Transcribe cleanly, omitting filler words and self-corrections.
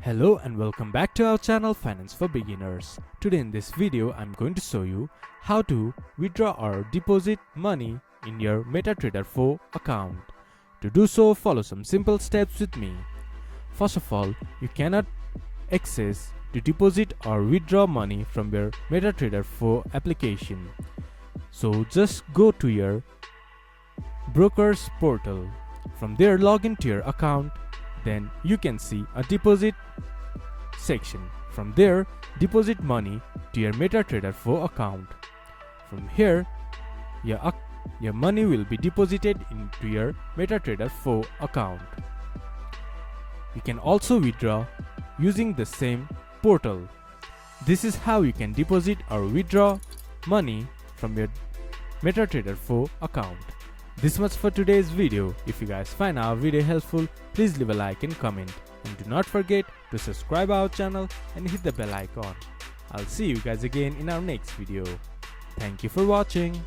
Hello and welcome back to our channel Finance for Beginners. Today in this video I'm going to show you how to withdraw or deposit money in your MetaTrader 4 account. To do so, follow some simple steps with me. First of all, you cannot access to deposit or withdraw money from your MetaTrader 4 application. So just go to your broker's portal. From there, log into your account. Then you can see a deposit section. From there, deposit money to your MetaTrader 4 account. From here, your money will be deposited into your MetaTrader 4 account. You can also withdraw using the same portal. This is how you can deposit or withdraw money from your MetaTrader 4 account. This much for today's video. If you guys find our video helpful, please leave a like and comment. And do not forget to subscribe our channel and hit the bell icon. I'll see you guys again in our next video. Thank you for watching.